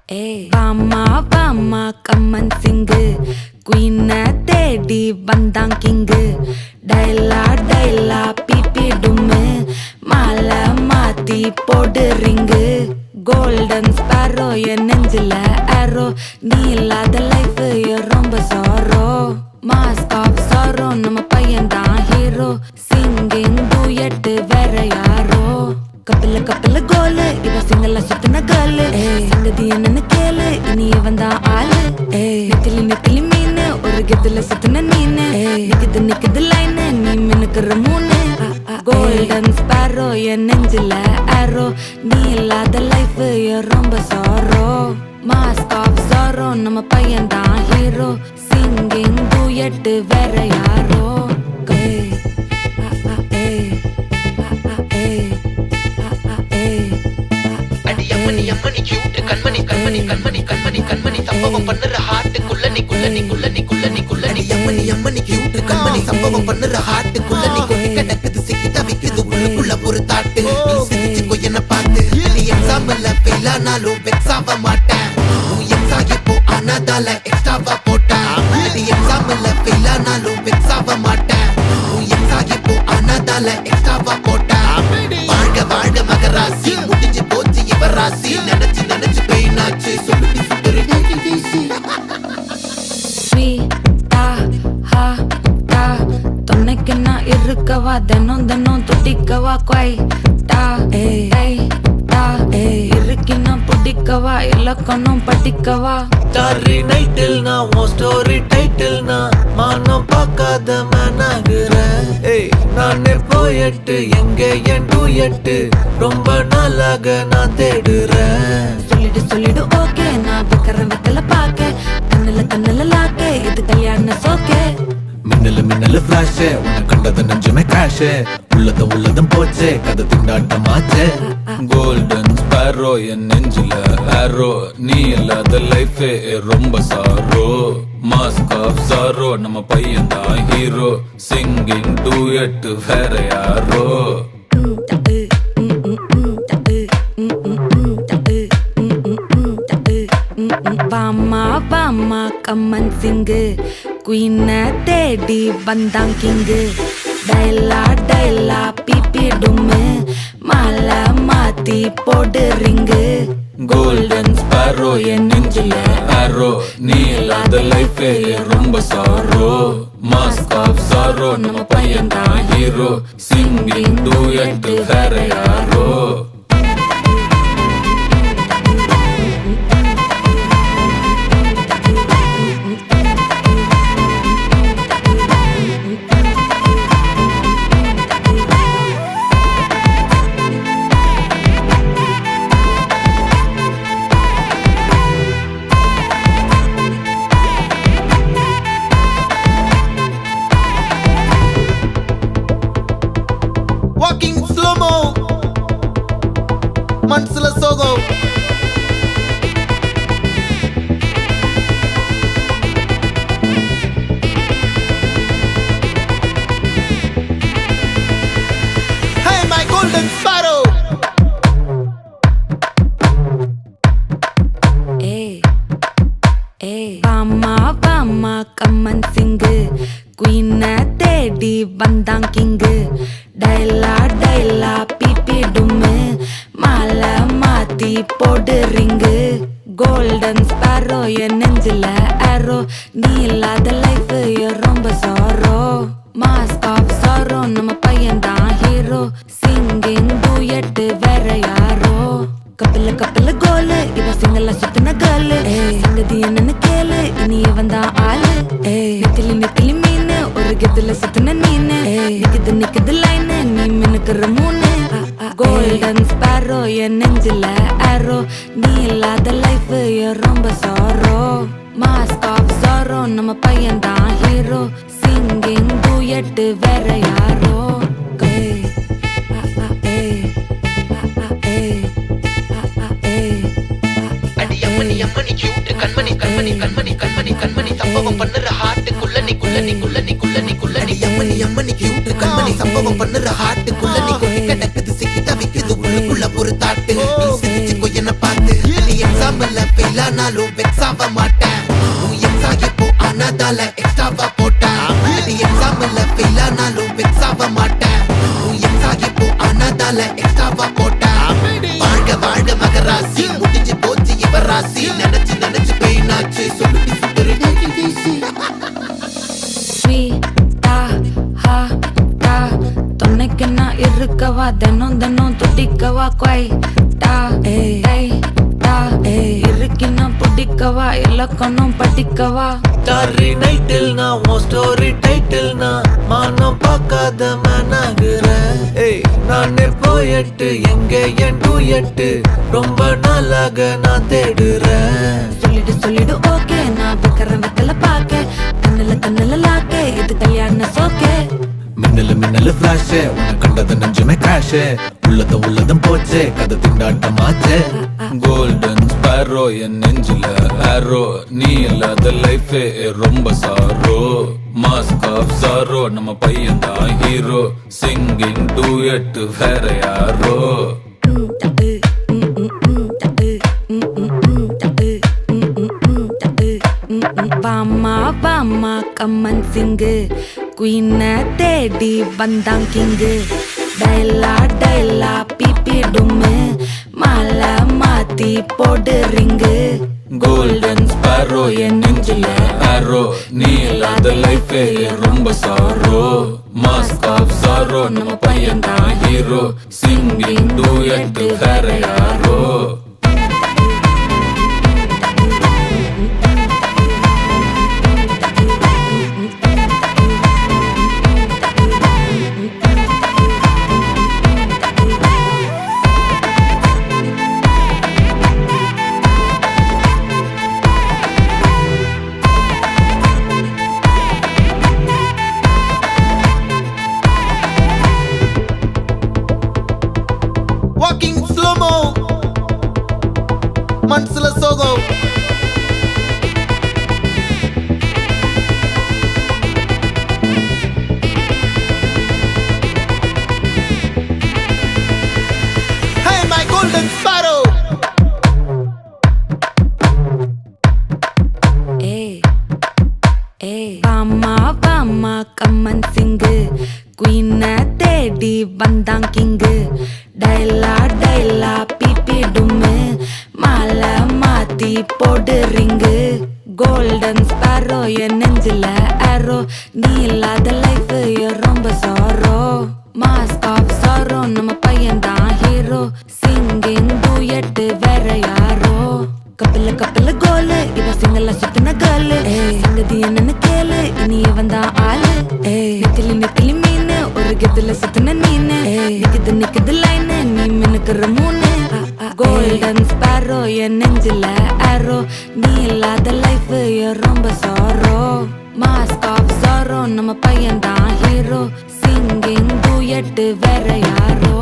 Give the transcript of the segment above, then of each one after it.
வாமா வாமா கம்மன் சிங்கு குயின தேடி வந்தான் கிங்கு டைலா டைலா பிபி டும்மு மாலை மாத்தி போடு ரிங்கு கோல்டன் ஸ்பாரோ என் நெஞ்சில ஆரோ நீ இல்லாத லைஃப் ரொம்ப சாரோ மாஸ்க் ஆஃப் சாரோ நம்ம பையன் தான் ஹீரோ சிங்கிங் டூயட் வேற யாரோ கப்பில கப்பில கோலு இவ சிங்கல்ல சுத்தின கேர்ளு சங்கதி என்னன்னு கேளு இனி இவன் தான் ஆளு நெத்திலி நெத்திலி மீனு ஒரு கெத்துல சுத்தின நீனு நிக்குது நிக்குது லைனு நீ மினுக்குற மூணு கோல்டன் ஸ்பாரோ என் நெஞ்சில ஆரோ நீ இல்லாத லைஃப் ரொம்ப சாரோ மாஸ்க் ஆஃப் சாரோ நம்ம பையன் தான் ஹீரோ சிங்கிங் டூயட் வேற யாரோ அம்மனி கியூட் கண்மணி கண்மணி கண்மணி கண்மணி கண்மணி சம்பவம் பண்ணுற ஹார்ட்டுக்குள்ள நீ குள்ள நீ குள்ள நீ குள்ள நீ குள்ள நீ அம்மனி கியூட் கண்மணி சம்பவம் பண்ணுற ஹார்ட்டுக்குள்ள நீ கொட்டி கிடக்குது சிக்கி தவிக்குது உள்ளுக்குள்ள ஒரு தாட்டு நீ சிரிச்சுக்கோ என்ன பார்த்து நீ எக்ஸாம்ல ஃபெயில் ஆனாலும் வெக்ஸ் ஆக மாட்டேன் நீ எக்ஸாம் இப்போ ஆனதால எக்ஸ்ட்ராவா போட்டேன் நீ எக்ஸாம்ல ஃபெயில் ஆனாலும் வெக்ஸ் ஆக மாட்டேன் நீ எக்ஸாம் இப்போ ஆனதால எக்ஸ்ட்ராவா போட்டேன் வாழ்க வாழ்க மகராசி முடிஞ்சு போச்சு இவராசி நினைச்சு நினைச்சு பெயினாச்சு சொல்லுடி சுத்தரு டைடிசி ஸ்வீட்டா ஹா டா துணைக்கு நான் இருக்கவா தினம் தினம் துடிக்கவா குவைட்டா ஏய் டா இருக்கினா பிடிக்கவா இலக்கணம் படிக்கவா ஸ்டாரி நைட்டில் நான் உன் ஸ்டோரி டைட்டில் நான் மானம் பார்க்காத மேனாகிறேன் நானே போயட்டு எங்க என் டூயட்டு ரொம்ப நாளாக நான் தேடுறேன் சொல்லிடு ஓகே நான் வைக்கிறேன் வெத்தல பாக்க கண்ணுல லாக்க இது கல்யாண சோக்கே மின்னலு ஃபிளாஷ் உன்னை கண்டது நெஞ்சுமே கிராஷ் உள்ளதும் போச்சே கதை திண்டாட்டமாச்சே கோல்டன் ஸ்பாரோ என் நெஞ்சில ஆரோ நீ இல்லாத லைஃபே ரொம்ப சாரோ மாஸ்க் ஆஃப் சாரோ நம்ம பையன் தான் ஹீரோ சிங்கிங் டூயட் வேற யாரோ வாமா வாமா கம்மன் சிங்கு குயின தேடி வந்தான் கிங்கு டைலா டைலா பிபி டும்மு மாலை மாத்தி போடு ரிங்கு கோல்டன் ஸ்பாரோ என் நெஞ்சில ஆரோ நீ இல்லாத லைஃபே ரொம்ப சாரோ மாஸ்க் ஆஃப் சாரோ நம்ம பையன் தான் ஹீரோ சிங்கிங் டூயட் வேற யாரோ வாக்கிங் ஸ்லோமோ மனசுல சோகம் Hey my golden sparrow வாமா வாமா கம்மன் சிங்கு குயின தேடி வந்தான் கிங்கு டைலா டைலா பிபி டும்மு மாலை மாத்தி போடு ரிங்கு கோல்டன் ஸ்பாரோ என் நெஞ்சில ஆரோ நீ இல்லாத லைஃப் ரொம்ப சாரோ மாஸ்க் ஆஃப் சாரோ நம்ம பையன் தான் ஹீரோ சிங்கிங் டூயட் வேற யாரோ கப்பில கப்பில கோலு இவ சிங்கல்ல சுத்தின கேர்ளு சங்கதி என்னன்னு கேளு இனி இவன் தான் ஆளு நெத்திலி நெத்திலி மீனு ஒரு கெத்துல சுத்தின நீனு நிக்குது நிக்குது லைனு நீ மினுக்குற மூணு கோல்டன் ஸ்பாரோ என் நெஞ்சில ஆரோ நீ இல்லாத லைஃப் ரொம்ப சாரோ மாஸ்க் ஆஃப் சாரோ நம்ம பையன் தான் ஹீரோ சிங்கிங் டூயட் வேற யாரோ அம்மனி கியூட் கண்மணி கண்மணி கண்மணி கண்மணி கண்மணி சம்பவம் பண்ணுற ஹார்ட்டுக்குள்ள நீ குள்ள நீ குள்ள நீ குள்ள நீ குள்ள நீ அம்மனி கியூட் கண்மணி சம்பவம் பண்ணுற ஹார்ட்டுக்குள்ள நீ கொட்டி கிடக்குது சிக்கி தவிக்குது உள்ளுக்குள்ள ஒரு தாட்டு நீ சிரிச்சுக்கோ என்ன பார்த்து நீ எக்ஸாம்ல ஃபெயில் ஆனாலும் வெக்ஸ் ஆக மாட்டேன் உன் எக்ஸா இப்போ ஆனதால எக்ஸ்ட்ராவா போட்டேன் எக்ஸாம்ல ஃபெயில் ஆனாலும் வெக்ஸ் ஆக மாட்டேன் உன் எக்ஸா இப்போ ஆனதால எக்ஸ்ட்ராவா போட்டேன் வாழ்க வாழ்க மகராசி முடிஞ்சு போச்சு இவ ராசி நினைச்சு நினைச்சு பெயின் ஆச்சு சொல்லுடி சுந்தரி ஸ்வீட்டா ஹா டா துணைக்கு நான் இருக்கவா தினம் தினம் துடிக்கவா குவைட்டா ஏய் டா இருக்கினா பிடிக்கவா இலக்கணம் படிக்கவா டாரி நைட்டில் நான் உன் ஸ்டோரி டைட்டில் நான் மானம் பார்க்காத மேனாகுறேன் ஏய் நானே போயட்டு எங்க என் டூயட்டு ரொம்ப நாளாக நான் தேடுறேன் சொல்லிடு ஓகே நான் வைக்கிறேன் வெத்தல பாக்க கண்ணுல லாக்கே இது கல்யாண சோக்கே மின்னலு ஃபிளாஷ் உன்னை கண்டது நெஞ்சுமே கிராஷ் உள்ளதும் போச்சே கதை திண்டாட்டமாச்சே கோல்டன் ஸ்பேரோ என் நெஞ்சில ஆரோ நீ இல்லாத லைஃபே ரொம்ப சாரோ மாஸ்க் ஆஃப் சாரோ நம்ம பையன் தான் ஹீரோ சிங்கிங் டூயட் வேற யாரோ வாமா கம்மன் சிங்கு குயின தேடி வந்தான் கிங்கு டைலா பிபி டும்மு மாலை மாத்தி போடு ரிங்கு கோல்டன் ஸ்பேரோ என் நெஞ்சில ஆரோ நீ இல்லாத லைஃபே ரொம்ப சாரோ மாஸ்க் ஆஃப் சாரோ நம்ம பையன் தான் ஹீரோ சிங்கிங் டூயட் வேற யாரோ வாக்கிங் ஸ்லோமோ மனசுல சோகம் Hey my golden sparrow வாமா கம்மன் சிங்கு குயின தேடி வந்தான் கிங்கு டைலா பிபி டும்மு மாலை மாத்தி போடு ரிங்கு கோல்டன் ஸ்பேரோ என் நெஞ்சில ஆரோ நீ இல்லாத லைஃப் ரொம்ப சாரோ மாஸ்க் ஆஃப் சாரோ நம்ம பையன் தான் ஹீரோ சிங்கிங் டூயட் வேற யாரோ கப்பல கோலு இவ சிங்கல்ல சுத்தின கேளு சங்கதி என்னன்னு கேளு இனி இவன் தான் ஆளு நெத்திலி மீனு ஒரு கெத்துல சுத்தின நீனு நிக்குது லைனு நீ மினுக்குற மூணு கோல்டன் ஸ்பேரோ என் நெஞ்சில ஆரோ நீ இல்லாத லைஃப் ரொம்ப சாரோ மாஸ்க் ஆஃப் சாரோ நம்ம பையன் தான் ஹீரோ சிங்கிங் டூயட் வேற யாரோ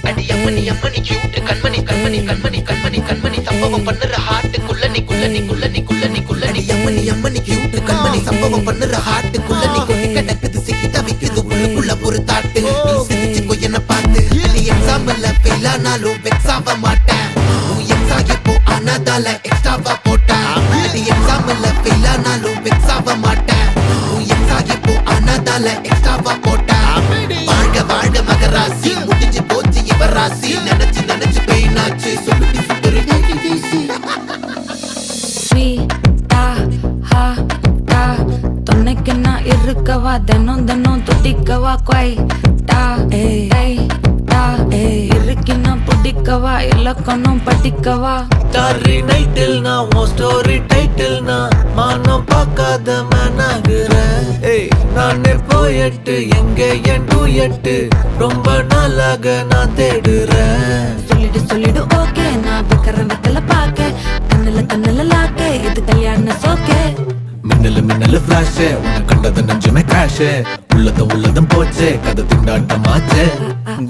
அடி அம்மணி அம்மணி கியூட் கண்மணி கண்மணி கண்மணி கண்மணி கண்மணி சம்பவம் பண்ணுற ஹார்ட்டுக்குள்ள நீ அம்மணி கியூட் கண்மணி சம்பவம் பண்ணுற ஹார்ட்டுக்குள்ள நீ கொட்டி கிடக்குது சிக்கி தவிக்குது உள்ளுக்குள்ள ஒரு தாட்டு நீ சிரிச்சுக்கோ என்ன பார்த்து நீ எக்ஸாம்ல ஃபெயில் ஆனாலும் வெக்ஸ் ஆக மாட்டேன் உன் எக்ஸா இப்போ ஆனதால எக்ஸ்ட்ராவா போட்டேன் நீ எக்ஸாம்ல ஃபெயில் ஆனாலும் வெக்ஸ் ஆக மாட்டேன் உன் எக்ஸா இப்போ ஆனதால எக்ஸ்ட்ராவா போட்டேன் வாழ்க வாழ்க மகராசி முடிஞ்சு போச்சு இவ ராசி நினைச்சு நினைச்சு பெயின் ஆச்சு சொல்லுடி சுந்தரி ஸ்வீட்டா ஹா டா துணைக்கு நான் இருக்கவா தினம் தினம் துடிக்கவா குவைட்டா ஏய் டா இருக்கினா பிடிக்கவா இலக்கணம் படிக்கவா டாரி நைட்டில் நான் உன் ஸ்டோரி டைட்டில் நான் மானம் பார்க்காத மேனாகுறேன் ஏய் நானே போயட்டு எங்க என் டூயட்டு ரொம்ப நாளாக நான் தேடுறேன் சொல்லிடு ஓகே நான் வைக்கிறேன் வெத்தல பாக்க கண்ணுல லாக்கே இது கல்யாண சோக்கே மின்னலு ஃபிளாஷ் உன்னை கண்டது நெஞ்சுமே கிராஷ் உள்ளதும் போச்சே கதை திண்டாட்டமாச்சே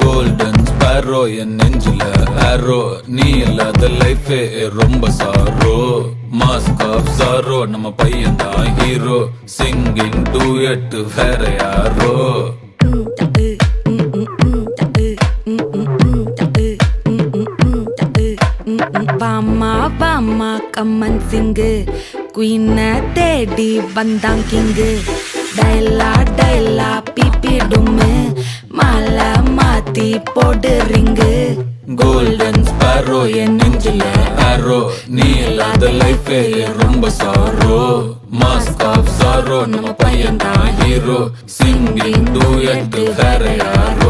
கோல்டன் ஸ்பேரோ என் நெஞ்சில ஆரோ நீ இல்லாத லைஃபே ரொம்ப சாரோ மாஸ்க் ஆஃப் சாரோ நம்ம பையன் தான் ஹீரோ சிங்கிங் டூயட் வேற யாரோ வாமா கம்மன் சிங்கு குயினை தேடி வந்தான் கிங்கு டைலா பிபி டும்மு மாலை மாத்தி போடு ரிங்கு கோல்டன் ஸ்பாரோ என் நெஞ்சில ஆரோ நீ இல்லாத லைஃபே ரொம்ப சாரோ மாஸ்க் ஆஃப் சாரோ நம்ம பையன் தான் ஹீரோ சிங்கிங் டூயட் வேற யாரோ